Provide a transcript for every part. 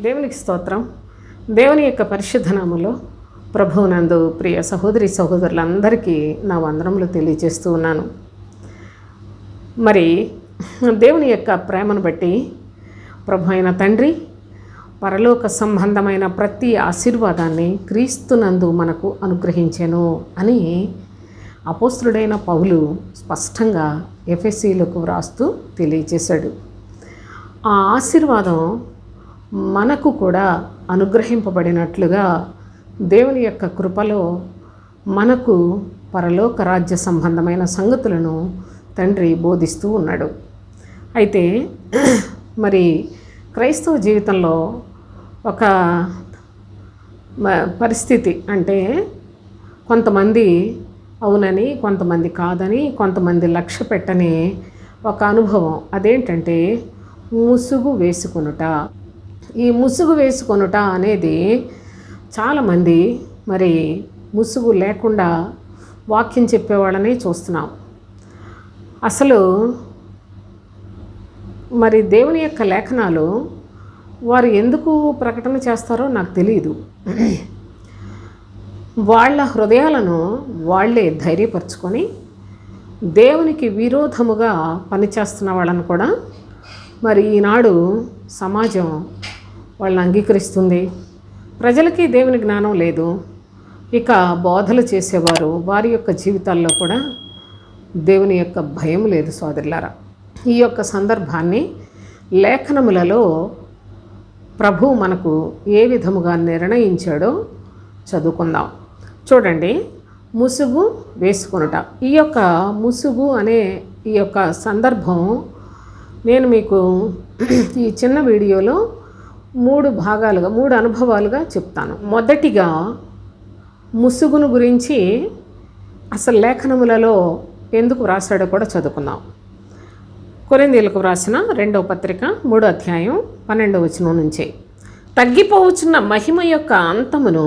దేవునికి స్తోత్రం. దేవుని యొక్క పరిశుద్ధ నామములో ప్రభువునందు ప్రియ సహోదరి సహోదరులందరికీ నా వందనములు తెలియజేస్తూ ఉన్నాను. మరి దేవుని యొక్క ప్రేమను బట్టి ప్రభు అయిన తండ్రి పరలోక సంబంధమైన ప్రతి ఆశీర్వాదాన్ని క్రీస్తునందు మనకు అనుగ్రహించెను అని అపోస్తులుడైన పౌలు స్పష్టంగా ఎఫెసీలకు వ్రాస్తూ తెలియజేశాడు. ఆ ఆశీర్వాదం మనకు కూడా అనుగ్రహింపబడినట్లుగా దేవుని యొక్క కృపలో మనకు పరలోక రాజ్య సంబంధమైన సంగతులను తండ్రి బోధిస్తూ ఉన్నాడు. అయితే మరి క్రైస్తవ జీవితంలో ఒక పరిస్థితి అంటే కొంతమంది అవునని, కొంతమంది కాదని, కొంతమంది లక్ష్య పెట్టని ఒక అనుభవం. అదేంటంటే ముసుగు వేసుకొనుట. ఈ ముసుగు వేసుకొనుట అనేది చాలామంది మరి ముసుగు లేకుండా వాక్యం చెప్పేవాళ్ళని చూస్తున్నాం. అసలు మరి దేవుని యొక్క లేఖనాలు వారు ఎందుకు ప్రకటన చేస్తారో నాకు తెలియదు. వాళ్ళ హృదయాలను వాళ్ళే ధైర్యపరచుకొని దేవునికి విరోధముగా పనిచేస్తున్న వాళ్ళను కూడా మరి ఈనాడు సమాజం వాళ్ళని అంగీకరిస్తుంది. ప్రజలకి దేవుని జ్ఞానం లేదు. ఇక బోధలు చేసేవారు వారి యొక్క జీవితాల్లో కూడా దేవుని యొక్క భయం లేదు. సోదరులారా, ఈ యొక్క సందర్భాన్ని లేఖనములలో ప్రభు మనకు ఏ విధముగా నిర్ణయించాడో చదువుకుందాం. చూడండి, ముసుగు వేసుకొనుట. ఈ యొక్క ముసుగు అనే ఈ యొక్క సందర్భం నేను మీకు ఈ చిన్న వీడియోలో 3 అనుభవాలుగా చెప్తాను. మొదటిగా ముసుగును గురించి అసలు లేఖనములలో ఎందుకు వ్రాసాడో కూడా చదువుకుందాం. కొరింథీయులకు వ్రాసిన 2వ పత్రిక 3వ అధ్యాయం 12వ వచనం నుంచే, తగ్గిపోవచ్చున్న మహిమ యొక్క అంతమును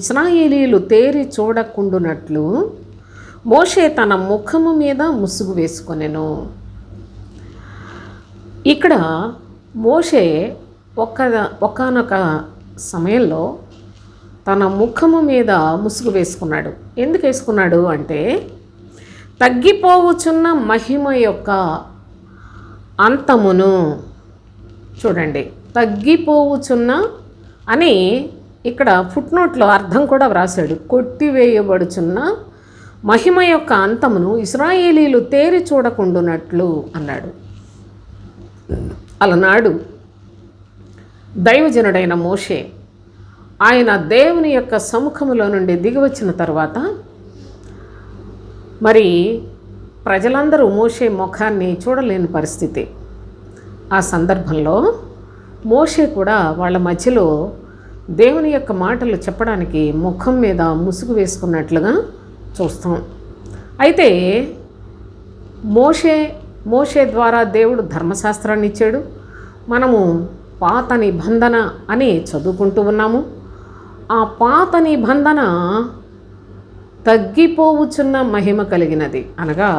ఇశ్రాయేలీయులు తేరి చూడకుండునట్లు మోషే తన ముఖము మీద ముసుగు వేసుకొనెను. ఇక్కడ మోషే ఒకానొక సమయంలో తన ముఖము మీద ముసుగు వేసుకున్నాడు. ఎందుకు వేసుకున్నాడు అంటే తగ్గిపోవచ్చున్న మహిమ యొక్క అంతమును. చూడండి, తగ్గిపోవచ్చున్న అని ఇక్కడ ఫుట్నోట్లో అర్థం కూడా వ్రాసాడు. కొట్టివేయబడుచున్న మహిమ యొక్క అంతమును ఇశ్రాయేలీయులు తేరి చూడకుండునట్లు అన్నాడు. అలనాడు దైవజనుడైన మోషే ఆయన దేవుని యొక్క సముఖములో నుండి దిగివచ్చిన తర్వాత మరి ప్రజలందరూ మోషే ముఖాన్ని చూడలేని పరిస్థితి. ఆ సందర్భంలో మోషే కూడా వాళ్ళ మధ్యలో దేవుని యొక్క మాటలు చెప్పడానికి ముఖం మీద ముసుగు వేసుకున్నట్లుగా చూస్తాం. అయితే మోషే ద్వారా దేవుడు ధర్మశాస్త్రాన్ని ఇచ్చాడు. మనము పాత నిబంధన అని చదువుకుంటూ ఉన్నాము. ఆ పాత నిబంధన తగ్గిపోవచ్చున్న మహిమ కలిగినది. అనగా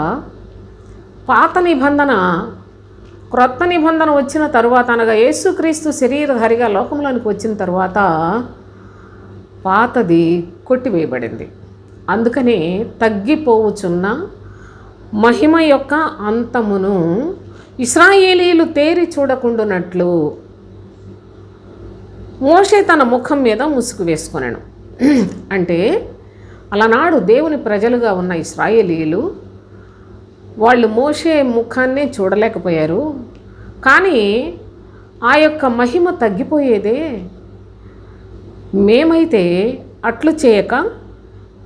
పాత నిబంధన క్రొత్త నిబంధన వచ్చిన తరువాత, అనగా యేసుక్రీస్తు శరీరధారిగా లోకంలోనికి వచ్చిన తర్వాత పాతది కొట్టివేయబడింది. అందుకనే తగ్గిపోవచ్చున్న మహిమ యొక్క అంతమును ఇశ్రాయేలీయులు తేరి చూడకుండునట్లు మోషే తన ముఖం మీద ముసుగు వేసుకొనెను. అంటే అలనాడు దేవుని ప్రజలుగా ఉన్న ఇశ్రాయేలీయులు వాళ్ళు మోషే ముఖాన్నే చూడలేకపోయారు. కానీ ఆ యొక్క మహిమ తగ్గిపోయేదే. మేమైతే అట్లు చేయక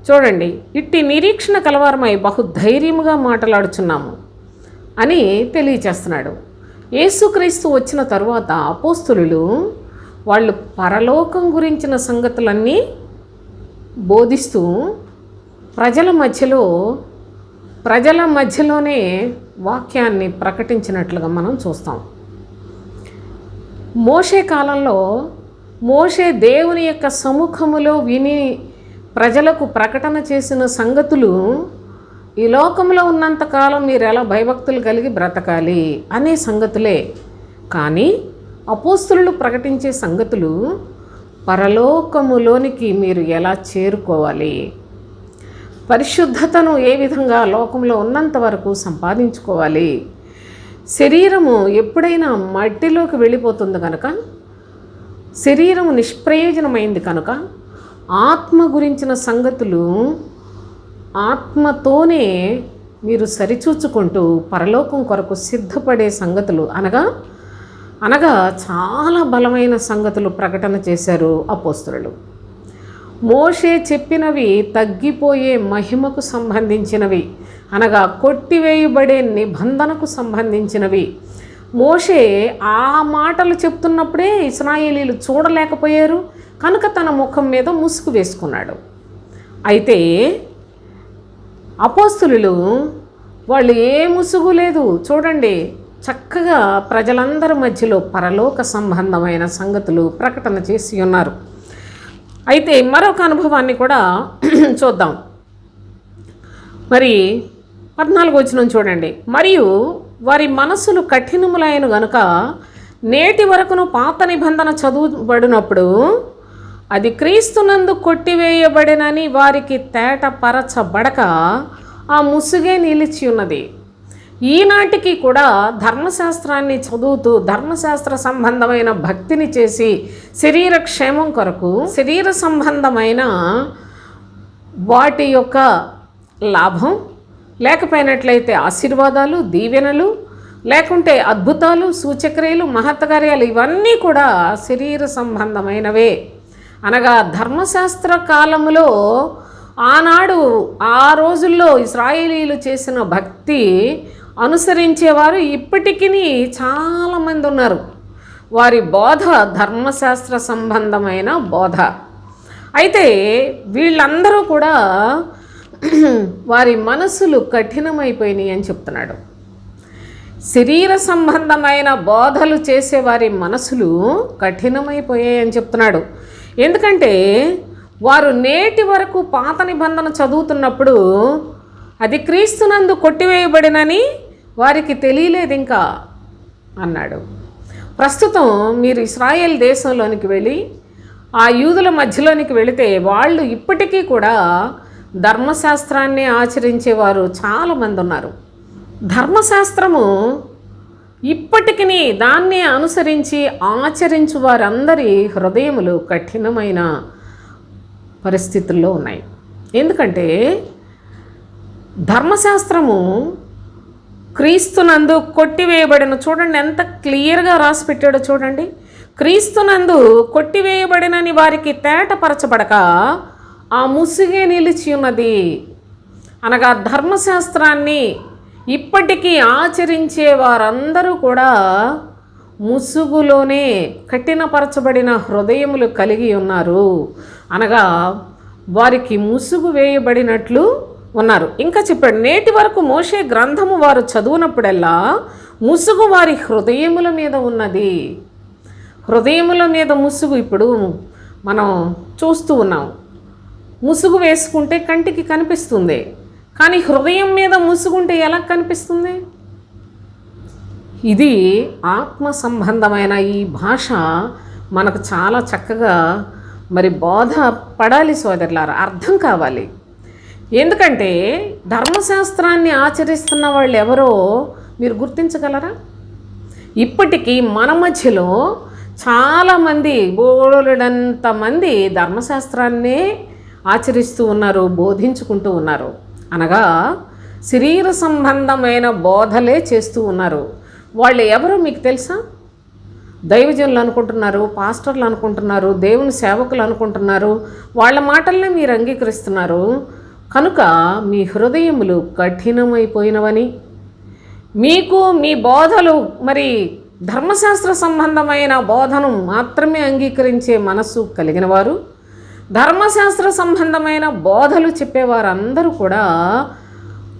చూడండి, ఇట్టి నిరీక్షణ కలవారమై బహుధైర్యముగా మాట్లాడుచున్నాము అని తెలియచేస్తున్నాడు. యేసుక్రీస్తు వచ్చిన తరువాత అపోస్తులు వాళ్ళు పరలోకం గురించిన సంగతులన్నీ బోధిస్తూ ప్రజల మధ్యలోనే వాక్యాన్ని ప్రకటించినట్లుగా మనం చూస్తాం. మోషే కాలంలో మోషే దేవుని యొక్క సముఖములో విని ప్రజలకు ప్రకటన చేసిన సంగతులు ఈ లోకంలో ఉన్నంతకాలం మీరు ఎలా భయభక్తులు కలిగి బ్రతకాలి అనే సంగతులే. కానీ అపోస్తలులు ప్రకటించే సంగతులు పరలోకములోనికి మీరు ఎలా చేరుకోవాలి, పరిశుద్ధతను ఏ విధంగా లోకంలో ఉన్నంత వరకు సంపాదించుకోవాలి. శరీరము ఎప్పుడైనా మట్టిలోకి వెళ్ళిపోతుంది కనుక, శరీరము నిష్ప్రయోజనమైంది కనుక, ఆత్మ గురించిన సంగతులు ఆత్మతోనే మీరు సరిచూచుకుంటూ పరలోకం కొరకు సిద్ధపడే సంగతులు అనగా చాలా బలమైన సంగతులు ప్రకటన చేశారు అపోస్తలులు. మోషే చెప్పినవి తగ్గిపోయే మహిమకు సంబంధించినవి, అనగా కొట్టివేయబడే నిబంధనకు సంబంధించినవి. మోషే ఆ మాటలు చెప్తున్నప్పుడే ఇశ్రాయేలీలు చూడలేకపోయారు కనుక తన ముఖం మీద ముసుగు వేసుకున్నాడు. అయితే అపోస్తలులు వాళ్ళు ఏ ముసుగు లేదు, చూడండి, చక్కగా ప్రజలందరి మధ్యలో పరలోక సంబంధమైన సంగతులు ప్రకటన చేసి ఉన్నారు. అయితే మరొక అనుభవాన్ని కూడా చూద్దాం. మరి 14వ వచనం చూడండి. మరియు వారి మనసులు కఠినములైన గనుక నేటి వరకును పాత నిబంధన చదువుబడినప్పుడు అది క్రీస్తునందు కొట్టివేయబడినని వారికి తేటపరచబడక ఆ ముసుగే నిలిచి ఉన్నది. ఈనాటికి కూడా ధర్మశాస్త్రాన్ని చదువుతూ ధర్మశాస్త్ర సంబంధమైన భక్తిని చేసి శరీర క్షేమం కొరకు శరీర సంబంధమైన వాటి యొక్క లాభం లేకపోయినట్లయితే ఆశీర్వాదాలు, దీవెనలు, లేకుంటే అద్భుతాలు, సూచక్రియలు, మహత్కార్యాలు ఇవన్నీ కూడా శరీర సంబంధమైనవే. అనగా ధర్మశాస్త్ర కాలంలో ఆనాడు ఆ రోజుల్లో ఇశ్రాయేలీలు చేసిన భక్తి అనుసరించేవారు ఇప్పటికీ చాలామంది ఉన్నారు. వారి బోధ ధర్మశాస్త్ర సంబంధమైన బోధ. అయితే వీళ్ళందరూ కూడా వారి మనసులు కఠినమైపోయినాయి అని చెప్తున్నాడు. శరీర సంబంధమైన బోధలు చేసే వారి మనసులు కఠినమైపోయాయి అని చెప్తున్నాడు. ఎందుకంటే వారు నేటి వరకు పాత నిబంధన చదువుతున్నప్పుడు అది క్రీస్తునందు కొట్టివేయబడినని వారికి తెలియలేదు ఇంకా అన్నాడు. ప్రస్తుతం మీరు ఇశ్రాయేల్ దేశంలోనికి వెళ్ళి ఆ యూదుల మధ్యలోనికి వెళితే వాళ్ళు ఇప్పటికీ కూడా ధర్మశాస్త్రాన్ని ఆచరించేవారు చాలామంది ఉన్నారు. ధర్మశాస్త్రము ఇప్పటికీ దాన్ని అనుసరించి ఆచరించు వారందరి హృదయములు కఠినమైన పరిస్థితుల్లో ఉన్నాయి. ఎందుకంటే ధర్మశాస్త్రము క్రీస్తునందు కొట్టివేయబడిన, చూడండి ఎంత క్లియర్గా రాసి పెట్టాడో చూడండి. క్రీస్తునందు కొట్టివేయబడినని వారికి తేటపరచబడక ఆ ముసుగే నిలిచి ఉన్నది. అనగా ధర్మశాస్త్రాన్ని ఇప్పటికీ ఆచరించే వారందరూ కూడా ముసుగులోనే కఠినపరచబడిన హృదయములు కలిగి ఉన్నారు. అనగా వారికి ముసుగు వేయబడినట్లు ఉన్నారు. ఇంకా చెప్పాడు, నేటి వరకు మోషే గ్రంథము వారు చదువునప్పుడల్లా ముసుగు వారి హృదయముల మీద ఉన్నది. హృదయముల మీద ముసుగు ఇప్పుడు మనం చూస్తూ ఉన్నాం. ముసుగు వేసుకుంటే కంటికి కనిపిస్తుంది, కానీ హృదయం మీద ముసుగుంటే ఎలా కనిపిస్తుంది? ఇది ఆత్మ సంబంధమైన ఈ భాష మనకు చాలా చక్కగా మరి బోధ పడాలి సోదరులారా, అర్థం కావాలి. ఎందుకంటే ధర్మశాస్త్రాన్ని ఆచరిస్తున్న వాళ్ళు ఎవరో మీరు గుర్తించగలరా? ఇప్పటికీ మన మధ్యలో చాలామంది, బోలెడంతమంది ధర్మశాస్త్రాన్నే ఆచరిస్తూ ఉన్నారు, బోధించుకుంటూ ఉన్నారు. అనగా శరీర సంబంధమైన బోధలే చేస్తూ ఉన్నారు. వాళ్ళు ఎవరో మీకు తెలుసా? దైవజనులు అనుకుంటున్నారు, పాస్టర్లు అనుకుంటున్నారు, దేవుని సేవకులు అనుకుంటున్నారు. వాళ్ళ మాటలనే మీరు అంగీకరిస్తున్నారు. కనుక మీ హృదయములు కఠినమైపోయినవని, మీకు మీ బోధలు మరి ధర్మశాస్త్ర సంబంధమైన బోధను మాత్రమే అంగీకరించే మనస్సు కలిగిన వారు, ధర్మశాస్త్ర సంబంధమైన బోధలు చెప్పేవారందరూ కూడా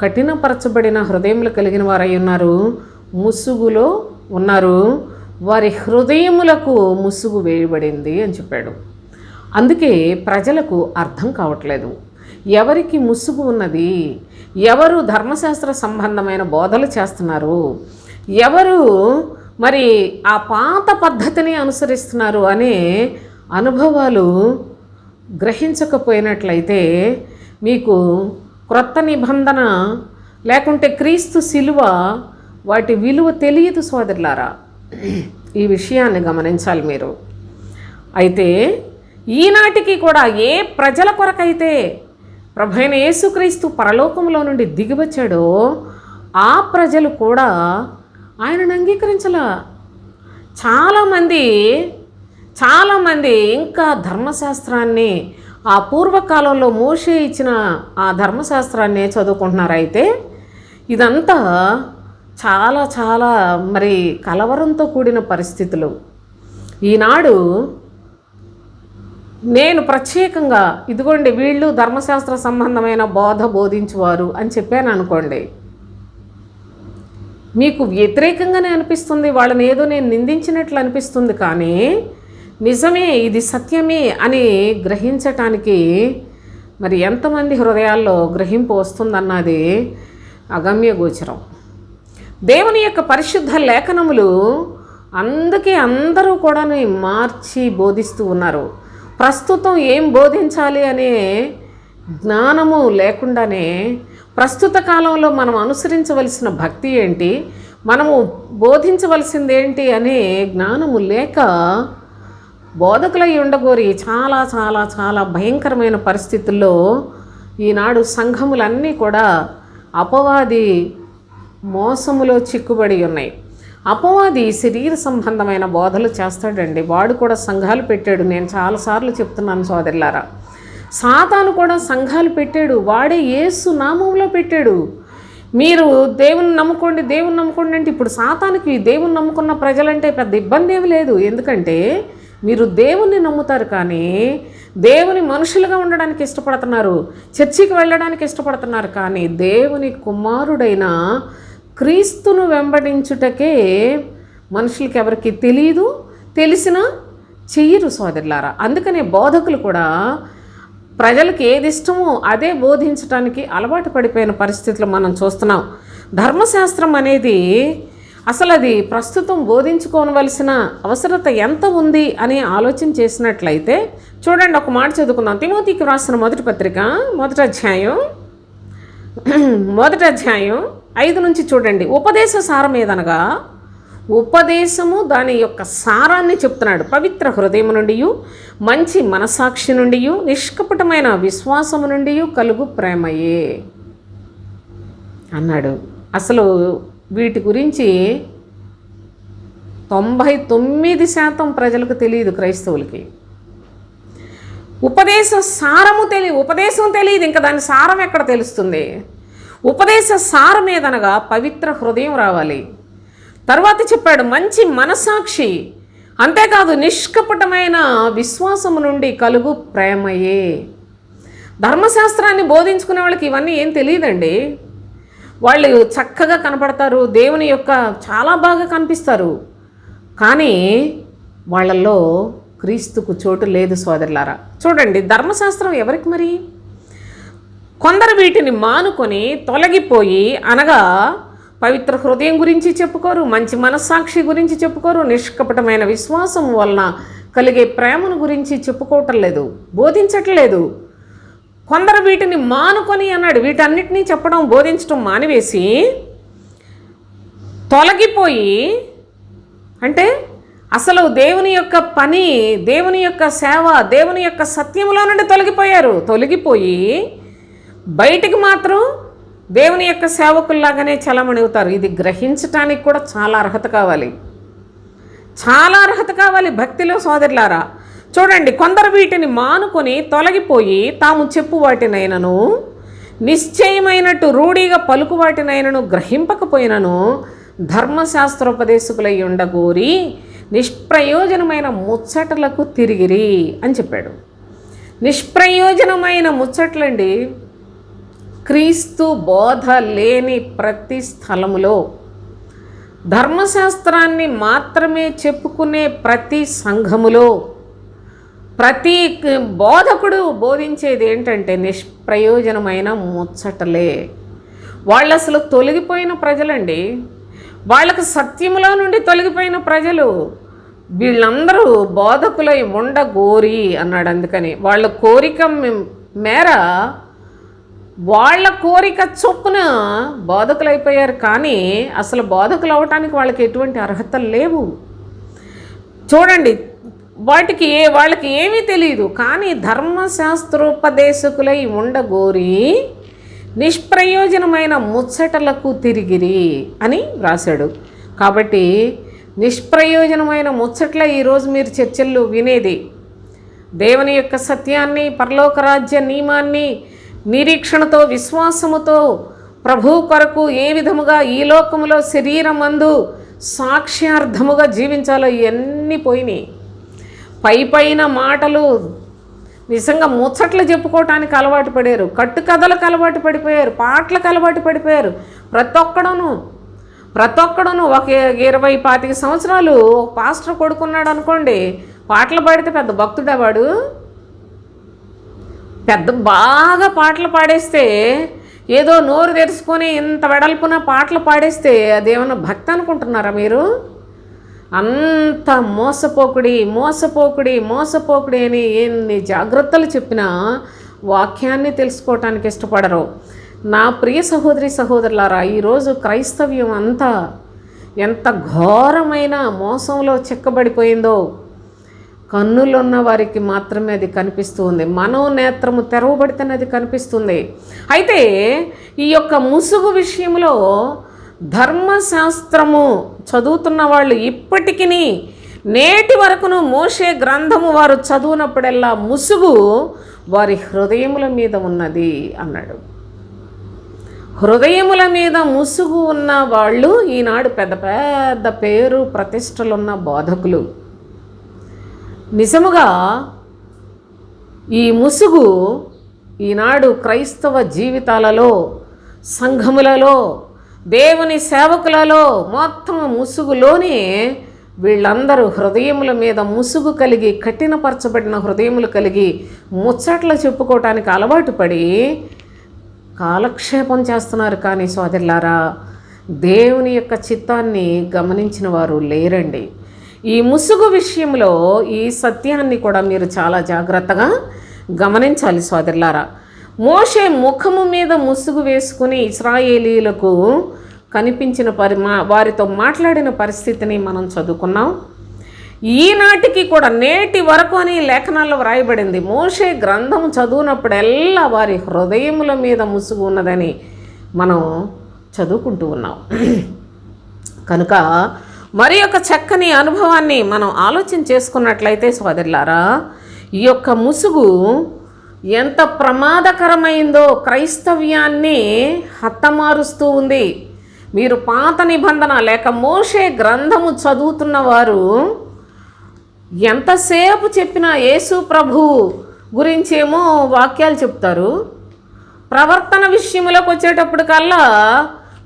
కఠినపరచబడిన హృదయములు కలిగిన వారై ఉన్నారు, ముసుగులో ఉన్నారు. వారి హృదయములకు ముసుగు వేయబడింది అని చెప్పాడు. అందుకే ప్రజలకు అర్థం కావట్లేదు ఎవరికి ముసుగు ఉన్నది, ఎవరు ధర్మశాస్త్ర సంబంధమైన బోధలు చేస్తున్నారు, ఎవరు మరి ఆ పాత పద్ధతిని అనుసరిస్తున్నారు అనే అనుభవాలు గ్రహించకపోయినట్లయితే మీకు క్రొత్త నిబంధన లేకుంటే క్రీస్తు శిలువ వాటి విలువ తెలియదు సోదరులారా. ఈ విషయాన్ని గమనించాలి మీరు. అయితే ఈనాటికి కూడా ఏ ప్రజల కొరకైతే ప్రభువైన యేసుక్రీస్తు పరలోకంలో నుండి దిగివచ్చాడో ఆ ప్రజలు కూడా ఆయనను అంగీకరించలా. చాలామంది ఇంకా ధర్మశాస్త్రాన్ని ఆ పూర్వకాలంలో మోషే ఇచ్చిన ఆ ధర్మశాస్త్రాన్ని చదువుకుంటున్నారు. అయితే ఇదంతా చాలా చాలా మరి కలవరంతో కూడిన పరిస్థితులు. ఈనాడు నేను ప్రత్యేకంగా ఇదిగోండి వీళ్ళు ధర్మశాస్త్ర సంబంధమైన బోధించువారు అని చెప్పాను అనుకోండి, మీకు వ్యతిరేకంగానే అనిపిస్తుంది, వాళ్ళని ఏదో నేను నిందించినట్లు అనిపిస్తుంది. కానీ నిజమే, ఇది సత్యమే అని గ్రహించటానికి మరి ఎంతమంది హృదయాల్లో గ్రహింపు వస్తుందన్నది అగమ్య గోచరం. దేవుని యొక్క పరిశుద్ధ లేఖనములు అందుకే అందరూ కూడా మార్చి బోధిస్తూ ఉన్నారు. ప్రస్తుతం ఏం బోధించాలి అనే జ్ఞానము లేకుండానే ప్రస్తుత కాలంలో మనం అనుసరించవలసిన భక్తి ఏంటి, మనము బోధించవలసింది ఏంటి అనే జ్ఞానము లేక బోధకులై ఉండగోరి చాలా చాలా చాలా భయంకరమైన పరిస్థితుల్లో ఈనాడు సంఘములన్నీ కూడా అపవాది మోసములో చిక్కుబడి ఉన్నాయి. అపవాది శరీర సంబంధమైన బోధలు చేస్తాడండి. వాడు కూడా సంఘాలు పెట్టాడు. నేను చాలాసార్లు చెప్తున్నాను సోదరులారా, సాతాను కూడా సంఘాలు పెట్టాడు. వాడే యేసు నామంలో పెట్టాడు. మీరు దేవుని నమ్ముకోండి అంటే ఇప్పుడు సాతానికి దేవుని నమ్ముకున్న ప్రజలంటే పెద్ద ఇబ్బంది ఏమి లేదు. ఎందుకంటే మీరు దేవుణ్ణి నమ్ముతారు, కానీ దేవుని మనుషులుగా ఉండడానికి ఇష్టపడుతున్నారు, చర్చికి వెళ్ళడానికి ఇష్టపడుతున్నారు. కానీ దేవుని కుమారుడైన క్రీస్తును వెంబడించుటకే మనుషులకి ఎవరికి తెలియదు, తెలిసినా చెయ్యరు సోదరులారా. అందుకనే బోధకులు కూడా ప్రజలకు ఏది ఇష్టమో అదే బోధించడానికి అలవాటు పడిపోయిన పరిస్థితులు మనం చూస్తున్నాం. ధర్మశాస్త్రం అనేది అసలు అది ప్రస్తుతం బోధించుకోవలసిన అవసరత ఎంత ఉంది అని ఆలోచన చేసినట్లయితే చూడండి, ఒక మాట చదువుకుందాం. తిమోతికి వ్రాసిన మొదటి పత్రిక మొదటి అధ్యాయం 5 నుంచి చూడండి. ఉపదేశ సారం ఏదనగా, ఉపదేశము దాని యొక్క సారాన్ని చెప్తున్నాడు. పవిత్ర హృదయం నుండి, మంచి మనసాక్షి నుండి, నిష్కపటమైన విశ్వాసము నుండి కలుగు ప్రేమయే అన్నాడు. అసలు వీటి గురించి 99% ప్రజలకు తెలియదు, క్రైస్తవులకి. ఉపదేశం తెలియదు, ఇంకా దాని సారం ఎక్కడ తెలుస్తుంది? ఉపదేశ సారం ఏదనగా పవిత్ర హృదయం రావాలి. తర్వాత చెప్పాడు మంచి మనసాక్షి, అంతేకాదు నిష్కపటమైన విశ్వాసము నుండి కలుగు ప్రేమయే. ధర్మశాస్త్రాన్ని బోధించుకునే వాళ్ళకి ఇవన్నీ ఏం తెలియదండి. వాళ్ళు చక్కగా కనపడతారు, దేవుని యొక్క చాలా బాగా కనిపిస్తారు, కానీ వాళ్ళల్లో క్రీస్తుకు చోటు లేదు సోదరులారా. చూడండి, ధర్మశాస్త్రం ఎవరికి మరి? కొందరు వీటిని మానుకొని తొలగిపోయి, అనగా పవిత్ర హృదయం గురించి చెప్పుకోరు, మంచి మనస్సాక్షి గురించి చెప్పుకోరు, నిష్కపటమైన విశ్వాసం వలన కలిగే ప్రేమను గురించి చెప్పుకోవటం లేదు, బోధించట్లేదు. కొందరు వీటిని మానుకొని అన్నాడు. వీటన్నిటినీ చెప్పడం, బోధించడం మానివేసి తొలగిపోయి, అంటే అసలు దేవుని యొక్క పని, దేవుని యొక్క సేవ, దేవుని యొక్క సత్యంలో నుండి తొలగిపోయి బయటికి మాత్రం దేవుని యొక్క సేవకుల్లాగానే చలమణి అవుతారు. ఇది గ్రహించటానికి కూడా చాలా అర్హత కావాలి భక్తిలో సోదరులారా. చూడండి, కొందరు వీటిని మానుకొని తొలగిపోయి తాము చెప్పు వాటినైనను, నిశ్చయమైనట్టు రూఢిగా పలుకు వాటినైనను గ్రహింపకపోయినను ధర్మశాస్త్రోపదేశకులై ఉండగోరి నిష్ప్రయోజనమైన ముచ్చటలకు తిరిగిరి అని చెప్పాడు. నిష్ప్రయోజనమైన ముచ్చట్లండి. క్రీస్తు బోధ లేని ప్రతి స్థలములో, ధర్మశాస్త్రాన్ని మాత్రమే చెప్పుకునే ప్రతి సంఘములో, ప్రతి బోధకుడు బోధించేది ఏంటంటే నిష్ప్రయోజనమైన ముచ్చటలే. వాళ్ళు అసలు తొలగిపోయిన ప్రజలండి. వాళ్ళకు సత్యములో నుండి తొలగిపోయిన ప్రజలు వీళ్ళందరూ బోధకులై ఉండగోరి అన్నాడు. అందుకని వాళ్ళ కోరిక మేర, వాళ్ళ కోరిక చొప్పున బోధకులైపోయారు. కానీ అసలు బోధకులు అవటానికి వాళ్ళకి ఎటువంటి అర్హతలు లేవు. చూడండి, వాళ్ళకి ఏమీ తెలియదు. కానీ ధర్మశాస్త్రోపదేశకులై ఉండగోరి నిష్ప్రయోజనమైన ముచ్చటలకు తిరిగిరి అని రాశాడు. కాబట్టి నిష్ప్రయోజనమైన ముచ్చట్ల ఈరోజు మీరు చర్చల్లో వినేది. దేవుని యొక్క సత్యాన్ని, పరలోక రాజ్య నియమాన్ని నిరీక్షణతో, విశ్వాసముతో ప్రభు కొరకు ఏ విధముగా ఈ లోకములో శరీరమందు సాక్ష్యార్థముగా జీవించాలో ఇవన్నీ పోయినాయి. పైన మాటలు, నిజంగా ముచ్చట్లు చెప్పుకోవటానికి అలవాటు పడారు, కట్టుకథలకు అలవాటు పడిపోయారు, పాటలకు అలవాటు పడిపోయారు. ప్రతి ఒక్కడును ఒక 20-25 సంవత్సరాలు పాస్టర్ కొడుకున్నాడు అనుకోండి, పాటలు పాడితే పెద్ద భక్తుడా వాడు? బాగా పాటలు పాడేస్తే, ఏదో నోరు తెరుచుకొని ఇంత వెడల్పున పాటలు పాడేస్తే అదేమన్నా భక్తి అనుకుంటున్నారా మీరు? అంత మోసపోకుడి అని ఎన్ని జాగ్రత్తలు చెప్పినా వాక్యాన్ని తెలుసుకోవటానికి ఇష్టపడరు. నా ప్రియ సహోదరులారా, ఈరోజు క్రైస్తవ్యం అంతా ఎంత ఘోరమైన మోసంలో చిక్కబడిపోయిందో కన్నులున్న వారికి మాత్రమే అది కనిపిస్తూ ఉంది. మనోనేత్రము తెరవబడితేనే అది కనిపిస్తుంది. అయితే ఈ యొక్క ముసుగు విషయంలో ధర్మశాస్త్రము చదువుతున్న వాళ్ళు ఇప్పటికీ నేటి వరకును మోషే గ్రంథము వారు చదువునప్పుడల్లా ముసుగు వారి హృదయముల మీద ఉన్నది అన్నాడు. హృదయముల మీద ముసుగు ఉన్న వాళ్ళు ఈనాడు పెద్ద పెద్ద పేరు ప్రతిష్టలున్న బోధకులు. నిజముగా ఈ ముసుగు ఈనాడు క్రైస్తవ జీవితాలలో, సంఘములలో, దేవుని సేవకులలో మొత్తం ముసుగులోనే వీళ్ళందరూ హృదయముల మీద ముసుగు కలిగి, కఠినపరచబడిన హృదయములు కలిగి ముచ్చట్లు చెప్పుకోవటానికి అలవాటు పడి కాలక్షేపం చేస్తున్నారు. కానీ సోదరులారా, దేవుని యొక్క చిత్తాన్ని గమనించిన వారు లేరండి. ఈ ముసుగు విషయంలో ఈ సత్యాన్ని కూడా మీరు చాలా జాగ్రత్తగా గమనించాలి సోదరులారా. మోషే ముఖము మీద ముసుగు వేసుకుని ఇశ్రాయేలీలకు కనిపించిన వారితో మాట్లాడిన పరిస్థితిని మనం చదువుకున్నాం. ఈనాటికి కూడా నేటి వరకు అని లేఖనాల్లో వ్రాయబడింది. మోషే గ్రంథం చదువునప్పుడల్లా వారి హృదయముల మీద ముసుగు ఉన్నదని మనం చదువుకుంటూ ఉన్నాం. కనుక మరి యొక్క చక్కని అనుభవాన్ని మనం ఆలోచన చేసుకున్నట్లయితే సోదరులారా, ఈ యొక్క ముసుగు ఎంత ప్రమాదకరమైందో క్రైస్తవ్యాన్ని హతమారుస్తూ ఉంది. మీరు పాత నిబంధన లేక మోషే గ్రంథము చదువుతున్న వారు ఎంతసేపు చెప్పినా యేసు ప్రభు గురించేమో వాక్యాలు చెప్తారు, ప్రవర్తన విషయంలోకి వచ్చేటప్పటికల్లా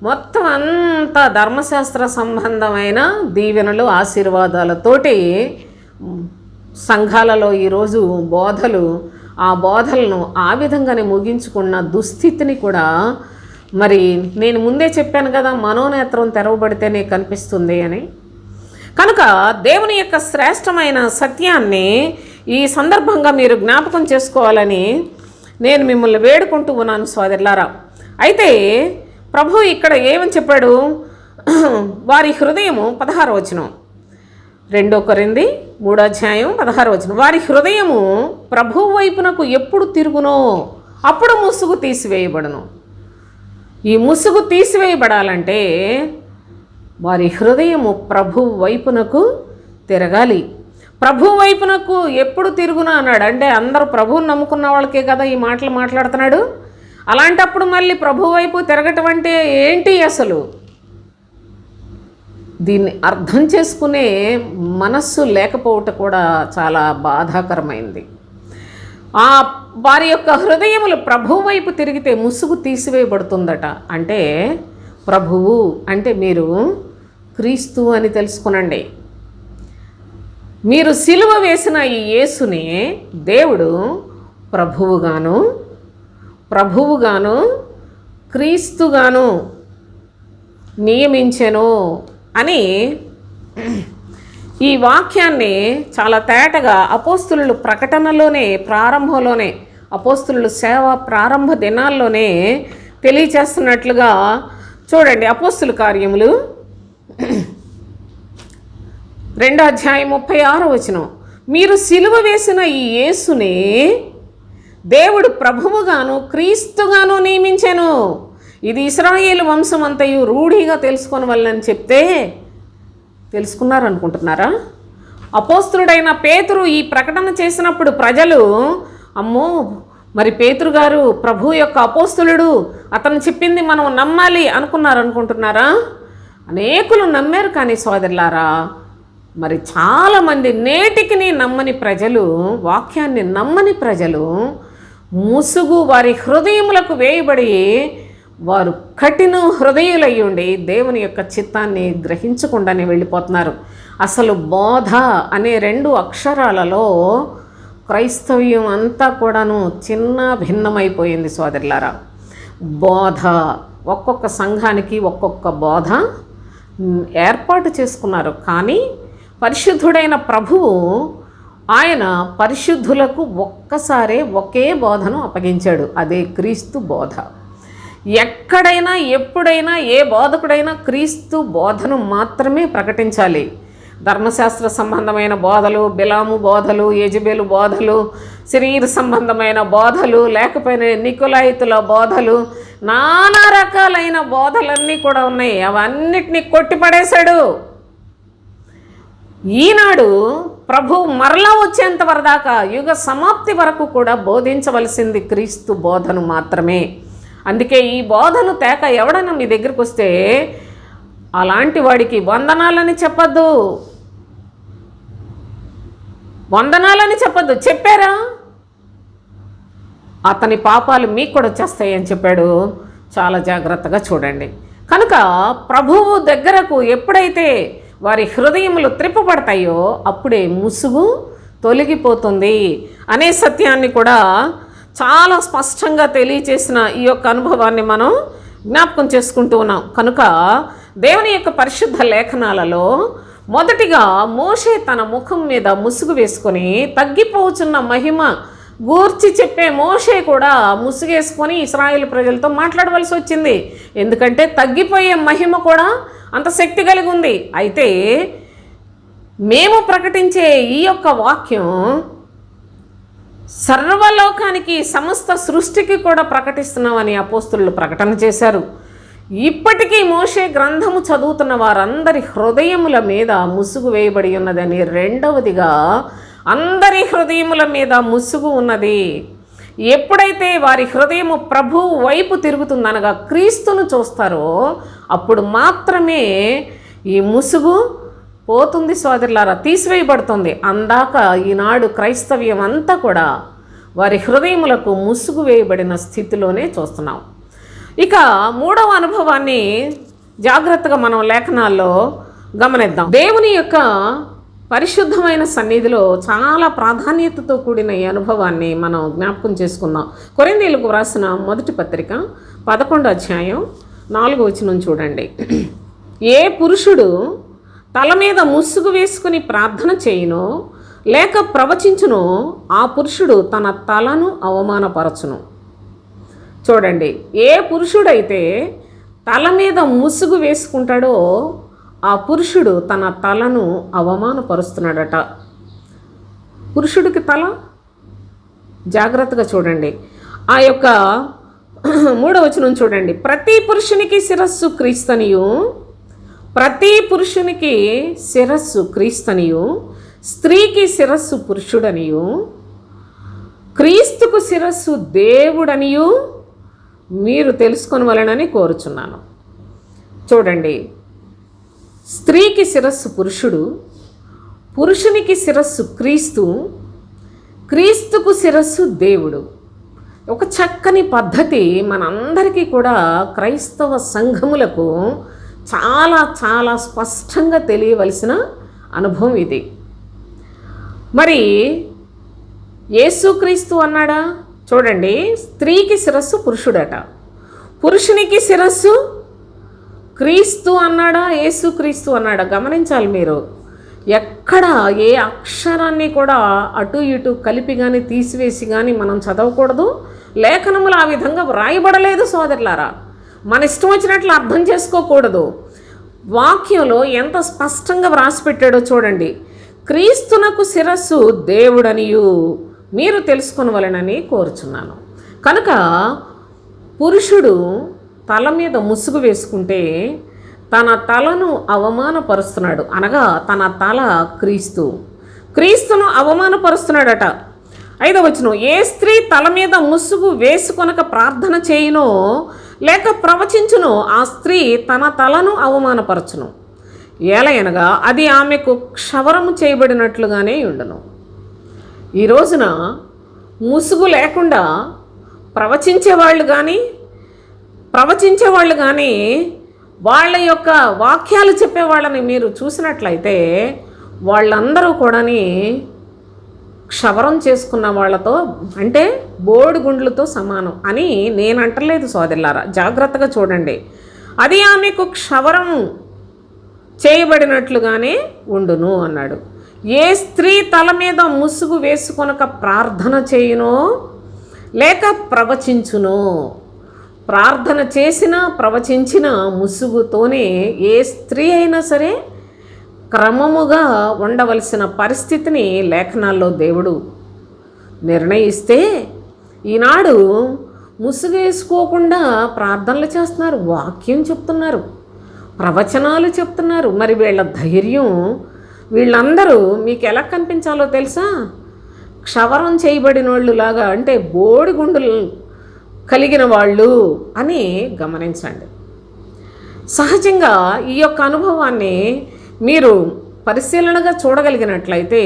మొత్తం అంతా ధర్మశాస్త్ర సంబంధమైన దీవెనలు, ఆశీర్వాదాలతోటి సంఘాలలో ఈరోజు బోధలు, ఆ బోధలను ఆ విధంగానే ముగించుకున్న దుస్థితిని కూడా, మరి నేను ముందే చెప్పాను కదా, మనోనేత్రం తెరవబడితేనే కనిపిస్తుంది అని. కనుక దేవుని యొక్క శ్రేష్టమైన సత్యాన్ని ఈ సందర్భంగా మీరు జ్ఞాపకం చేసుకోవాలని నేను మిమ్మల్ని వేడుకుంటూ ఉన్నాను సోదరులారా. అయితే ప్రభు ఇక్కడ ఏమని చెప్పాడు? వారి హృదయము 16వ వచనం, 2 కొరింథీ 3వ అధ్యాయం 16వ వచనం, వారి హృదయము ప్రభు వైపునకు ఎప్పుడు తిరుగునో అప్పుడు ముసుగు తీసివేయబడును. ఈ ముసుగు తీసివేయబడాలంటే వారి హృదయము ప్రభు వైపునకు తిరగాలి. ప్రభు వైపునకు ఎప్పుడు తిరుగునా అన్నాడు. అంటే అందరూ ప్రభువుని నమ్ముకున్న వాళ్ళకే కదా ఈ మాటలు మాట్లాడుతున్నాడు. అలాంటప్పుడు మళ్ళీ ప్రభు వైపు తిరగటం అంటే ఏంటి అసలు? దీన్ని అర్థం చేసుకునే మనస్సు లేకపోవటం కూడా చాలా బాధాకరమైంది. వారి యొక్క హృదయములు ప్రభు వైపు తిరిగితే ముసుగు తీసివేయబడుతుందట. అంటే ప్రభువు అంటే మీరు క్రీస్తు అని తెలుసుకునండి. మీరు సిలువ వేసిన ఈ యేసుని దేవుడు ప్రభువుగాను క్రీస్తుగాను నియమించెను అని ఈ వాక్యాన్ని చాలా తేటగా అపోస్తులు ప్రకటనలోనే, ప్రారంభంలోనే, అపోస్తులు సేవ ప్రారంభ దినాల్లోనే తెలియచేస్తున్నట్లుగా చూడండి. అపోస్తుల కార్యములు 2:36 మీరు సిలువ వేసిన ఈ యేసుని దేవుడు ప్రభువుగాను క్రీస్తుగాను నియమించెను. ఇది ఇశ్రాయేలు వంశం అంతయు రూఢిగా తెలుసుకొని వాళ్ళని చెప్తే తెలుసుకున్నారనుకుంటున్నారా? అపోస్తులుడైన పేతురు ఈ ప్రకటన చేసినప్పుడు ప్రజలు, అమ్మో మరి పేతురు గారు ప్రభు యొక్క అపోస్తులుడు, అతను చెప్పింది మనం నమ్మాలి అనుకున్నారనుకుంటున్నారా? అనేకులు నమ్మారు. కానీ సోదరులారా, మరి చాలామంది నేటికి నమ్మని ప్రజలు, వాక్యాన్ని నమ్మని ప్రజలు ముసుగు వారి హృదయములకు వేయబడి వారు కఠిన హృదయులయ్యుండి దేవుని యొక్క చిత్తాన్ని గ్రహించకుండానే వెళ్ళిపోతున్నారు. అసలు బోధ అనే 2 అక్షరాలలో క్రైస్తవ్యం అంతా కూడాను చిన్న భిన్నమైపోయింది సోదరులారా. బోధ, ఒక్కొక్క సంఘానికి ఒక్కొక్క బోధ ఏర్పాటు చేసుకున్నారు. కానీ పరిశుద్ధుడైన ప్రభువు ఆయన పరిశుద్ధులకు ఒక్కసారే ఒకే బోధను అప్పగించాడు. అదే క్రీస్తు బోధ. ఎక్కడైనా ఎప్పుడైనా ఏ బోధకుడైనా క్రీస్తు బోధను మాత్రమే ప్రకటించాలి. ధర్మశాస్త్ర సంబంధమైన బోధలు, బిలాము బోధలు, యెజబెలు బోధలు, శరీర సంబంధమైన బోధలు, లేకపోయినా నికోలాయితుల బోధలు, నానా రకాలైన బోధలన్నీ కూడా ఉన్నాయి. అవన్నిటినీ కొట్టిపడేశాడు. ఈనాడు ప్రభు మరలా వచ్చేంత వరదాకా యుగ సమాప్తి వరకు కూడా బోధించవలసింది క్రీస్తు బోధను మాత్రమే. అందుకే ఈ బోధను తేక ఎవడన్నా మీ దగ్గరికి వస్తే అలాంటి వాడికి వందనాలని చెప్పద్దు, వందనాలని చెప్పద్దు. చెప్పారా అతని పాపాలు మీకు కూడా వచ్చేస్తాయని చెప్పాడు. చాలా జాగ్రత్తగా చూడండి. కనుక ప్రభువు దగ్గరకు ఎప్పుడైతే వారి హృదయములు త్రిప్పబడతాయో అప్పుడే ముసుగు తొలగిపోతుంది అనే సత్యాన్ని కూడా చాలా స్పష్టంగా తెలియచేసిన ఈ యొక్క అనుభవాన్ని మనం జ్ఞాపకం చేసుకుంటూ ఉన్నాం. కనుక దేవుని యొక్క పరిశుద్ధ లేఖనాలలో మొదటిగా మోషే తన ముఖం మీద ముసుగు వేసుకొని తగ్గిపోతున్న మహిమ గూర్చి చెప్పే మోషే కూడా ముసుగేసుకొని ఇశ్రాయేలు ప్రజలతో మాట్లాడవలసి వచ్చింది. ఎందుకంటే తగ్గిపోయే మహిమ కూడా అంత శక్తి కలిగి ఉంది. అయితే మేము ప్రకటించే ఈ యొక్క వాక్యం సర్వలోకానికి, సమస్త సృష్టికి కూడా ప్రకటిస్తున్నామని అపోస్తులు ప్రకటన చేశారు. ఇప్పటికీ మోషే గ్రంథము చదువుతున్న వారందరి హృదయముల మీద ముసుగు వేయబడి ఉన్నదని, రెండవదిగా అందరి హృదయముల మీద ముసుగు ఉన్నది. ఎప్పుడైతే వారి హృదయము ప్రభు వైపు తిరుగుతుందనగా క్రీస్తును చూస్తారో అప్పుడు మాత్రమే ఈ ముసుగు పోతుంది సోదరులారా, తీసివేయబడుతుంది. అందాక ఈనాడు క్రైస్తవ్యం అంతా కూడా వారి హృదయములకు ముసుగు వేయబడిన స్థితిలోనే చూస్తున్నాం. ఇక మూడవ అనుభవాన్ని జాగ్రత్తగా మనం లేఖనాల్లో గమనిద్దాం. దేవుని యొక్క పరిశుద్ధమైన సన్నిధిలో చాలా ప్రాధాన్యతతో కూడిన ఈ అనుభవాన్ని మనం జ్ఞాపకం చేసుకుందాం. కొరింథీయులకు వ్రాసిన మొదటి పత్రిక 11:4 చూడండి. ఏ పురుషుడు తల మీద ముసుగు వేసుకుని ప్రార్థన చేయునో లేక ప్రవచించునో ఆ పురుషుడు తన తలను అవమానపరచును. చూడండి, ఏ పురుషుడైతే తల మీద ముసుగు వేసుకుంటాడో ఆ పురుషుడు తన తలను అవమానపరుస్తున్నాడట. పురుషుడికి తల, జాగ్రత్తగా చూడండి. ఆ యొక్క 3వ చూడండి. ప్రతి పురుషునికి శిరస్సు క్రీస్తనియు, ప్రతి పురుషునికి శిరస్సు క్రీస్తనియు, స్త్రీకి శిరస్సు పురుషుడనియు, క్రీస్తుకు శిరస్సు దేవుడనియు మీరు తెలుసుకొనవలెనని కోరుచున్నాను. చూడండి, స్త్రీకి శిరస్సు పురుషుడు, పురుషునికి శిరస్సు క్రీస్తు, క్రీస్తుకు శిరస్సు దేవుడు. ఒక చక్కని పద్ధతి మనందరికీ కూడా క్రైస్తవ సంఘములకు చాలా చాలా స్పష్టంగా తెలియవలసిన అనుభవం ఇది. మరి యేసుక్రీస్తు అన్నాడా? చూడండి, స్త్రీకి శిరస్సు పురుషుడట, పురుషునికి శిరస్సు క్రీస్తు అన్నాడా, యేసు క్రీస్తు అన్నాడా? గమనించాలి మీరు. ఎక్కడ ఏ అక్షరాన్ని కూడా అటు ఇటు కలిపి కానీ తీసివేసి కానీ మనం చదవకూడదు. లేఖనములు ఆ విధంగా వ్రాయబడలేదు సోదరులారా. మన ఇష్టం వచ్చినట్లు అర్థం చేసుకోకూడదు. వాక్యంలో ఎంత స్పష్టంగా వ్రాసిపెట్టాడో చూడండి. క్రీస్తునకు శిరస్సు దేవుడనియు మీరు తెలుసుకొనవలెనని కోరుచున్నాను. కనుక పురుషుడు తల మీద ముసుగు వేసుకుంటే తన తలను అవమానపరుస్తున్నాడు. అనగా తన తల క్రీస్తును అవమానపరుస్తున్నాడట. 5వ వచనం, ఏ స్త్రీ తల మీద ముసుగు వేసుకొనక ప్రార్థన చేయునో లేక ప్రవచించునో ఆ స్త్రీ తన తలను అవమానపరచును. ఏలయనగా అది ఆమెకు క్షవరము చేయబడినట్లుగానే ఉండును. ఈ రోజున ముసుగు లేకుండా ప్రవచించేవాళ్ళు కానీ వాళ్ళ యొక్క వాక్యాలు చెప్పేవాళ్ళని మీరు చూసినట్లయితే వాళ్ళందరూ కూడాని క్షవరం చేసుకున్న వాళ్ళతో, అంటే బోడిగుండ్లతో సమానం అని నేను అంటలేదు సోదరులారా. జాగ్రత్తగా చూడండి. అది ఆమెకు క్షవరం చేయబడినట్లుగానే ఉండును అన్నాడు. ఏ స్త్రీ తల మీద ముసుగు వేసుకొనక ప్రార్థన చేయునో లేక ప్రవచించునో, ప్రార్థన చేసిన ప్రవచించిన ముసుగుతోనే ఏ స్త్రీ అయినా సరే క్రమముగా ఉండవలసిన పరిస్థితిని లేఖనాల్లో దేవుడు నిర్ణయిస్తే ఈనాడు ముసుగేసుకోకుండా ప్రార్థనలు చేస్తున్నారు, వాక్యం చెప్తున్నారు, ప్రవచనాలు చెప్తున్నారు. మరి వీళ్ళ ధైర్యం, వీళ్ళందరూ మీకు ఎలా కనిపించాలో తెలుసా? క్షవరం చేయబడిన వాళ్ళు లాగా, అంటే బోడిగుండులు కలిగిన వాళ్ళు అని గమనించండి. సహజంగా ఈ యొక్క అనుభవాన్ని మీరు పరిశీలనగా చూడగలిగినట్లయితే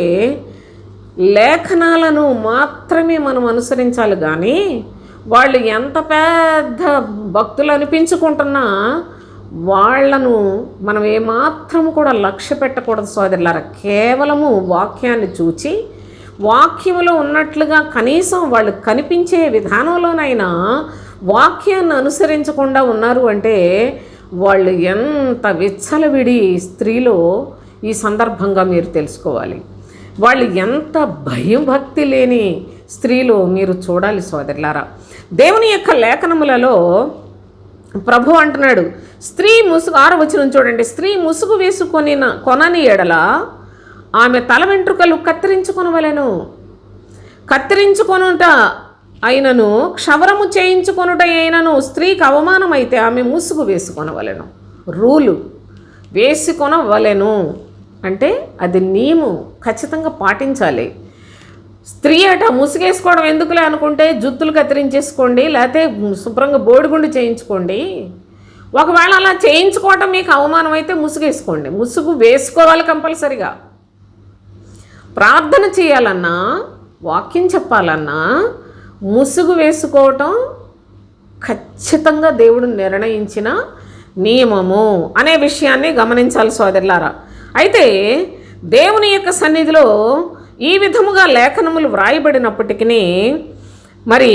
లేఖనాలను మాత్రమే మనం అనుసరించాలి. కానీ వాళ్ళు ఎంత పెద్ద భక్తులు అనిపించుకుంటున్నా వాళ్లను మనం ఏమాత్రం కూడా లక్ష్య పెట్టకూడదు సోదరులారా. కేవలము వాక్యాన్ని చూచి వాక్యములో ఉన్నట్లుగా కనీసం వాళ్ళు కనిపించే విధానంలోనైనా వాక్యాన్ని అనుసరించకుండా ఉన్నారు అంటే వాళ్ళు ఎంత విచ్చలవిడి స్త్రీలో ఈ సందర్భంగా మీరు తెలుసుకోవాలి. వాళ్ళు ఎంత భయం భక్తి లేని స్త్రీలో మీరు చూడాలి సోదరులారా. దేవుని యొక్క లేఖనములలో ప్రభు అంటున్నాడు, స్త్రీ ముసుగు, 6వ వచనం చూడండి, స్త్రీ ముసుగు కొనని ఎడల ఆమె తల వెంట్రుకలు కత్తిరించుకొనవలెను. కత్తిరించుకొనుట అయినను క్షవరము చేయించుకొనుట అయినను స్త్రీకి అవమానం అయితే ఆమె ముసుగు వేసుకొనవలెను. రూలు వేసుకొనవలెను అంటే అది నియమం, ఖచ్చితంగా పాటించాలి. స్త్రీ అట ముసుగేసుకోవడం ఎందుకులే అనుకుంటే జుత్తులు కత్తిరించేసుకోండి, లేకపోతే శుభ్రంగా బోడిగుండు చేయించుకోండి. ఒకవేళ అలా చేయించుకోవటం మీకు అవమానం అయితే ముసుగేసుకోండి. ముసుగు వేసుకోవాలి కంపల్సరిగా. ప్రార్థన చేయాలన్నా, వాక్యం చెప్పాలన్నా ముసుగు వేసుకోవటం ఖచ్చితంగా దేవుడు నిర్ణయించిన నియమము అనే విషయాన్ని గమనించాలి సోదరులారా. అయితే దేవుని యొక్క సన్నిధిలో ఈ విధముగా లేఖనములు వ్రాయబడినప్పటికీ మరి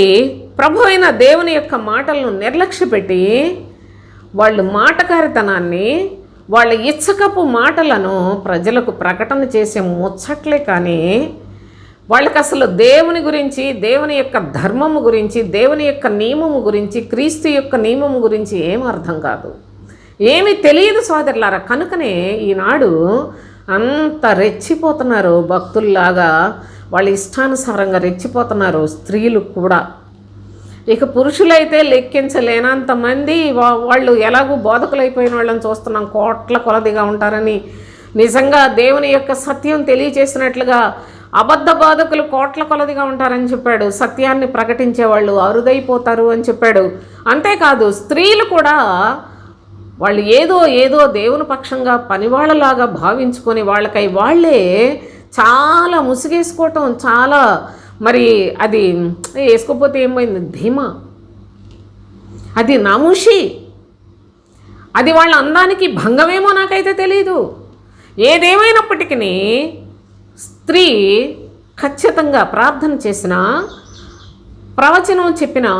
ప్రభు అయిన దేవుని యొక్క మాటలను నిర్లక్ష్యపెట్టి వాళ్ళు మాటకారితనాన్ని, వాళ్ళ ఇచ్చకపు మాటలను ప్రజలకు ప్రకటన చేసే ముచ్చట్లే కానీ వాళ్ళకి అసలు దేవుని గురించి, దేవుని యొక్క ధర్మము గురించి, దేవుని యొక్క నియమము గురించి, క్రీస్తు యొక్క నియమము గురించి ఏం అర్థం కాదు, ఏమీ తెలియదు సోదరులారా. కనుకనే ఈనాడు అంత రెచ్చిపోతున్నారు భక్తుల్లాగా, వాళ్ళ ఇష్టానుసారంగా రెచ్చిపోతున్నారు స్త్రీలు కూడా. ఇక పురుషులైతే లెక్కించలేనంతమంది వాళ్ళు ఎలాగూ బోధకులైపోయిన వాళ్ళని చూస్తున్నాం. కోట్ల కొలదిగా ఉంటారని నిజంగా దేవుని యొక్క సత్యం తెలియచేసినట్లుగా అబద్ధ బోధకులు కోట్ల కొలదిగా ఉంటారని చెప్పాడు. సత్యాన్ని ప్రకటించే వాళ్ళు అరుదైపోతారు అని చెప్పాడు. అంతేకాదు స్త్రీలు కూడా వాళ్ళు ఏదో దేవుని పక్షంగా పనివాళ్ళలాగా భావించుకొని వాళ్ళకై వాళ్ళే చాలా ముసుగేసుకోవటం, చాలా మరి అది వేసుకోకపోతే ఏమైంది ధీమా, అది నామూషి, అది వాళ్ళ అందానికి భంగమేమో నాకైతే తెలీదు. ఏదేమైనప్పటికీ స్త్రీ ఖచ్చితంగా ప్రార్థన చేసినా, ప్రవచనం చెప్పినా,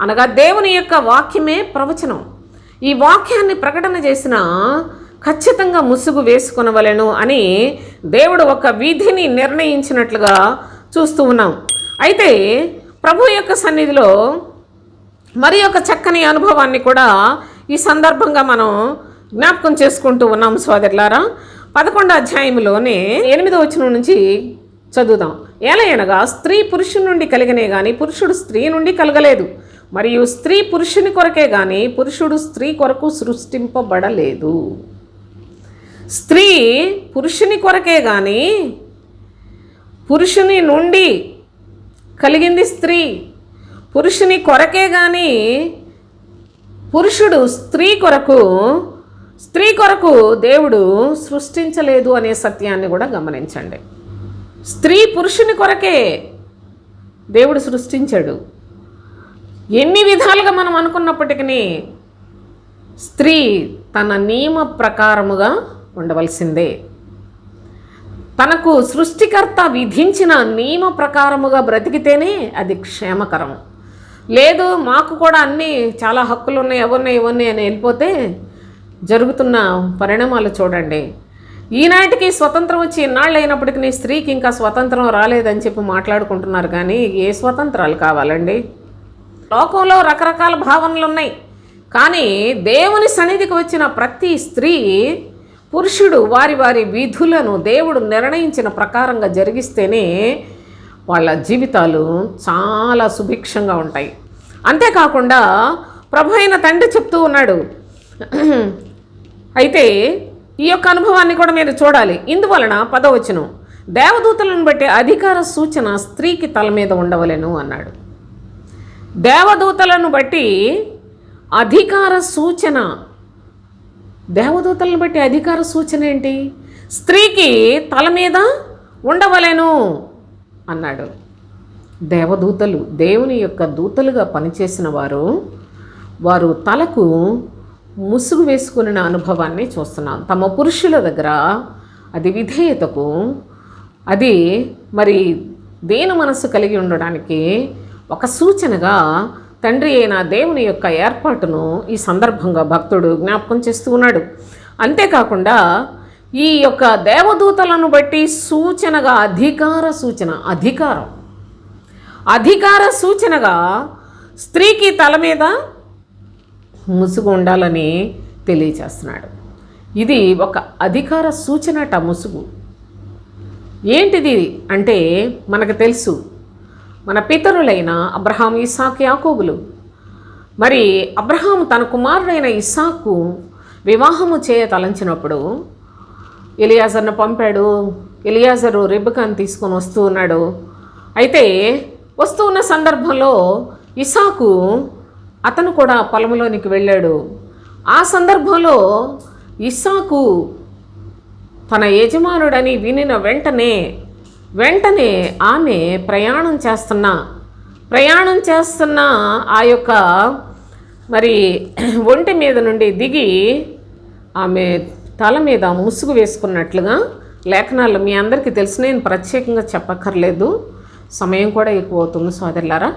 అనగా దేవుని యొక్క వాక్యమే ప్రవచనం. ఈ వాక్యాన్ని ప్రకటన చేసిన ఖచ్చితంగా ముసుగు వేసుకొనవలెను అని దేవుడు ఒక విధిని నిర్ణయించినట్లుగా చూస్తూ ఉన్నాం. అయితే ప్రభు యొక్క సన్నిధిలో మరి ఒక చక్కని అనుభవాన్ని కూడా ఈ సందర్భంగా మనం జ్ఞాపకం చేసుకుంటూ ఉన్నాం సోదరులారా. 11వ అధ్యాయంలోనే 8వ వచనం నుంచి చదువుదాం. ఏలయనగా స్త్రీ పురుషుని నుండి కలిగినే గాని పురుషుడు స్త్రీ నుండి కలగలేదు, మరియు స్త్రీ పురుషుని కొరకే గాని పురుషుడు స్త్రీ కొరకు సృష్టింపబడలేదు. స్త్రీ పురుషుని కొరకే గాని పురుషుని నుండి కలిగింది స్త్రీ, పురుషుని కొరకే గాని పురుషుడు స్త్రీ కొరకు దేవుడు సృష్టించలేదు అనే సత్యాన్ని కూడా గమనించండి. స్త్రీ పురుషుని కొరకే దేవుడు సృష్టించాడు. ఎన్ని విధాలుగా మనం అనుకున్నప్పటికీ స్త్రీ తన నియమ ప్రకారముగా ఉండవలసిందే. తనకు సృష్టికర్త విధించిన నియమ ప్రకారముగా బ్రతికితేనే అది క్షేమకరం. లేదు మాకు కూడా అన్నీ చాలా హక్కులు ఉన్నాయి, ఎవరిని అని వెళ్ళిపోతే జరుగుతున్న పరిణామాలు చూడండి. ఈనాటికి స్వతంత్రం వచ్చి ఇన్నాళ్ళు అయినప్పటికీ స్త్రీకి ఇంకా స్వతంత్రం రాలేదని చెప్పి మాట్లాడుకుంటున్నారు. కానీ ఏ స్వతంత్రాలు కావాలండి? లోకంలో రకరకాల భావనలు ఉన్నాయి. కానీ దేవుని సన్నిధికి వచ్చిన ప్రతి స్త్రీ పురుషుడు వారి వారి విధులను దేవుడు నిర్ణయించిన ప్రకారంగా జరిగిస్తేనే వాళ్ళ జీవితాలు చాలా సుభిక్షంగా ఉంటాయి. అంతేకాకుండా ప్రభు అయిన తండ్రి చెప్తూ ఉన్నాడు. అయితే ఈ యొక్క అనుభవాన్ని కూడా మీరు చూడాలి. ఇందువలన 10వ వచనం, దేవదూతలను బట్టి అధికార సూచన స్త్రీకి తల మీద ఉండవలెను అన్నాడు. దేవదూతలను బట్టి అధికార సూచన, దేవదూతలను బట్టి అధికార సూచన ఏంటి? స్త్రీకి తల మీద ఉండవలెను అన్నాడు. దేవదూతలు దేవుని యొక్క దూతలుగా పనిచేసిన వారు తలకు ముసుగు వేసుకున్న అనుభవాన్ని చూస్తున్నాం. తమ పురుషుల దగ్గర అది విధేయతకు, అది మరి దేని మనస్సు కలిగి ఉండడానికి ఒక సూచనగా తండ్రి అయిన దేవుని యొక్క ఏర్పాటును ఈ సందర్భంగా భక్తుడు జ్ఞాపకం చేస్తూ ఉన్నాడు. అంతేకాకుండా ఈ యొక్క దేవదూతలను బట్టి సూచనగా అధికార సూచనగా స్త్రీకి తల మీద ముసుగు ఉండాలని తెలియచేస్తున్నాడు. ఇది ఒక అధికార సూచనట. ముసుగు ఏంటిది అంటే మనకు తెలుసు. మన పితరులైన అబ్రహాం, ఇస్సాకు, యాకోబులు, మరి అబ్రహాం తన కుమారుడైన ఇస్సాకు వివాహము చేయ తలంచినప్పుడు ఎలియాజర్ను పంపాడు. ఎలియాజరు రెబెకాను తీసుకొని వస్తూ ఉన్నాడు. అయితే వస్తూ ఉన్న సందర్భంలో ఇస్సాకు అతను కూడా పొలంలోనికి వెళ్ళాడు. ఆ సందర్భంలో ఇస్సాకు తన యజమానుడని వినిన వెంటనే ఆమె ప్రయాణం చేస్తున్న ఆ యొక్క మరి ఒంటి మీద నుండి దిగి ఆమె తల మీద ముసుగు వేసుకున్నట్లుగా లేఖనాలు మీ అందరికీ తెలుసు. నేను ప్రత్యేకంగా చెప్పక్కర్లేదు, సమయం కూడా ఎక్కువ అవుతుంది సోదరులారా.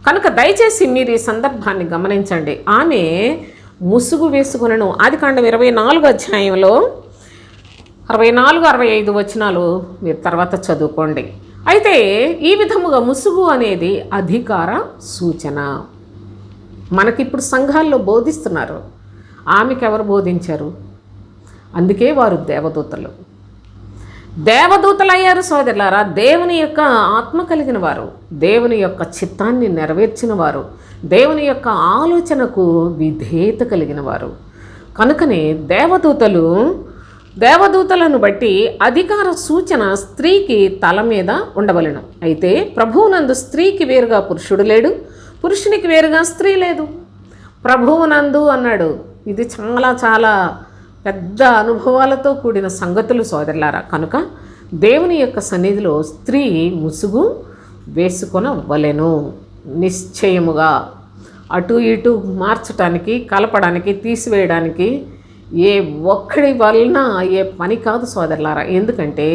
కనుక దయచేసి మీరు ఈ సందర్భాన్ని గమనించండి. ఆమె ముసుగు వేసుకునను. ఆదికాండం 24వ అధ్యాయంలో 64-65 వచనాలు మీరు తర్వాత చదువుకోండి. అయితే ఈ విధముగా ముసుగు అనేది అధికార సూచన. మనకిప్పుడు సంఘాల్లో బోధిస్తున్నారు. ఆమెకు ఎవరు బోధించారు? అందుకే వారు దేవదూతలయ్యారు సోదరులారా. దేవుని యొక్క ఆత్మ కలిగిన వారు, దేవుని యొక్క చిత్తాన్ని నెరవేర్చిన వారు, దేవుని యొక్క ఆలోచనకు విధేయత కలిగిన వారు. కనుకనే దేవదూతలను బట్టి అధికార సూచన స్త్రీకి తల మీద ఉండవలెను. అయితే ప్రభువునందు స్త్రీకి వేరుగా పురుషుడు లేడు, పురుషునికి వేరుగా స్త్రీ లేదు. ప్రభువునందు అన్నాడు. ఇది చాలా చాలా పెద్ద అనుభవాలతో కూడిన సంగతులు సోదరులారా. కనుక దేవుని యొక్క సన్నిధిలో స్త్రీ ముసుగు వేసుకొనవలెను. నిశ్చయముగా అటు ఇటు మార్చడానికి, కలపడానికి, తీసివేయడానికి ఏ ఒక్కడి వలన ఏ పని కాదు సోదరులారా. ఎందుకంటే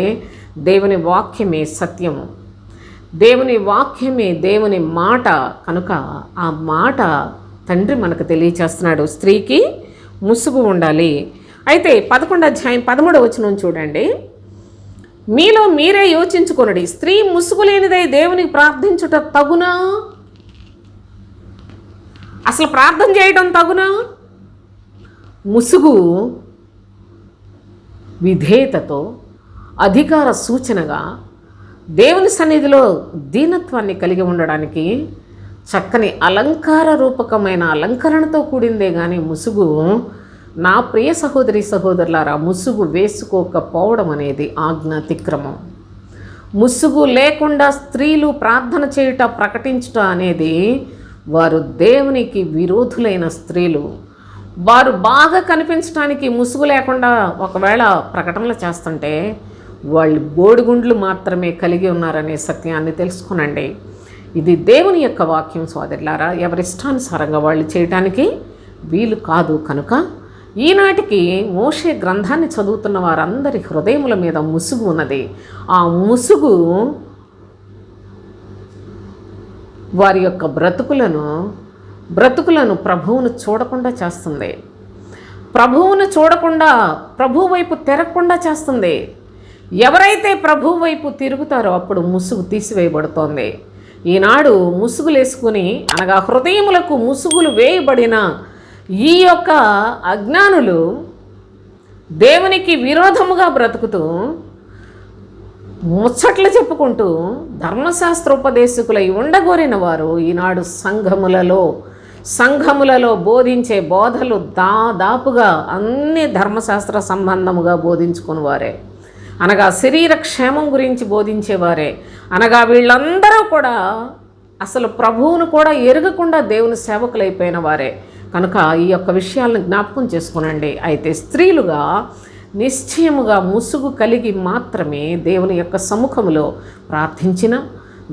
దేవుని వాక్యమే సత్యము, దేవుని వాక్యమే దేవుని మాట. కనుక ఆ మాట తండ్రి మనకు తెలియచేస్తున్నాడు. స్త్రీకి ముసుగు ఉండాలి. అయితే 11వ అధ్యాయం 13వ వచనం చూడండి. మీలో మీరే యోచించుకొనుడి, స్త్రీ ముసుగు లేనిదై దేవునికి ప్రార్థించుట తగునా? అసలు ప్రార్థన చేయడం తగునా? ముసుగు విధేయతతో, అధికార సూచనగా, దేవుని సన్నిధిలో దీనత్వాన్ని కలిగి ఉండడానికి చక్కని అలంకార రూపకమైన అలంకరణతో కూడిందే కానీ ముసుగు, నా ప్రియ సహోదరి సహోదరులారా, ముసుగు వేసుకోకపోవడం అనేది ఆజ్ఞాతిక్రమం. ముసుగు లేకుండా స్త్రీలు ప్రార్థన చేయుట, ప్రకటించుట అనేది వారు దేవునికి విరోధులైన స్త్రీలు. వారు బాగా కనిపించడానికి ముసుగు లేకుండా ఒకవేళ ప్రకటనలు చేస్తుంటే వాళ్ళు బోడిగుండ్లు మాత్రమే కలిగి ఉన్నారనే సత్యాన్ని తెలుసుకునండి. ఇది దేవుని యొక్క వాక్యం సోదరులారా. ఎవరిష్టానుసారంగా వాళ్ళు చేయటానికి వీలు కాదు. కనుక ఈనాటికి మోషే గ్రంథాన్ని చదువుతున్న వారందరి హృదయముల మీద ముసుగు ఉన్నది. ఆ ముసుగు వారి యొక్క బ్రతుకులను ప్రభువును చూడకుండా చేస్తుంది. ప్రభువును చూడకుండా, ప్రభు వైపు తిరగకుండా చేస్తుంది. ఎవరైతే ప్రభు వైపు తిరుగుతారో అప్పుడు ముసుగు తీసివేయబడుతోంది. ఈనాడు ముసుగులేసుకుని, అనగా హృదయములకు ముసుగులు వేయబడిన ఈ యొక్క అజ్ఞానులు దేవునికి విరోధముగా బ్రతుకుతూ, ముచ్చట్లు చెప్పుకుంటూ ధర్మశాస్త్రోపదేశకులై ఉండగోరిన వారు ఈనాడు సంఘములలో బోధించే బోధలు దాదాపుగా అన్ని ధర్మశాస్త్ర సంబంధముగా బోధించుకుని వారే, అనగా శరీర క్షేమం గురించి బోధించేవారే, అనగా వీళ్ళందరూ కూడా అసలు ప్రభువును కూడా ఎరగకుండా దేవుని సేవకులైపోయిన వారే. కనుక ఈ యొక్క విషయాలను జ్ఞాపకం చేసుకునండి. అయితే స్త్రీలుగా నిశ్చయముగా ముసుగు కలిగి మాత్రమే దేవుని యొక్క సముఖములో ప్రార్థించిన,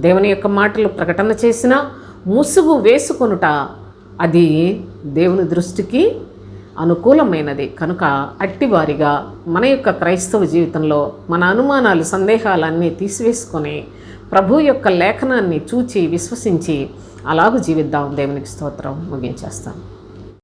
దేవుని యొక్క మాటలు ప్రకటన చేసిన, ముసుగు వేసుకొనుట అది దేవుని దృష్టికి అనుకూలమైనది. కనుక అట్టివారిగా మన యొక్క క్రైస్తవ జీవితంలో మన అనుమానాలు, సందేహాలన్నీ తీసివేసుకొని ప్రభు యొక్క లేఖనాన్ని చూచి విశ్వసించి అలాగూ జీవిద్దాం. దేవునికి స్తోత్రం. ముగించేస్తాం.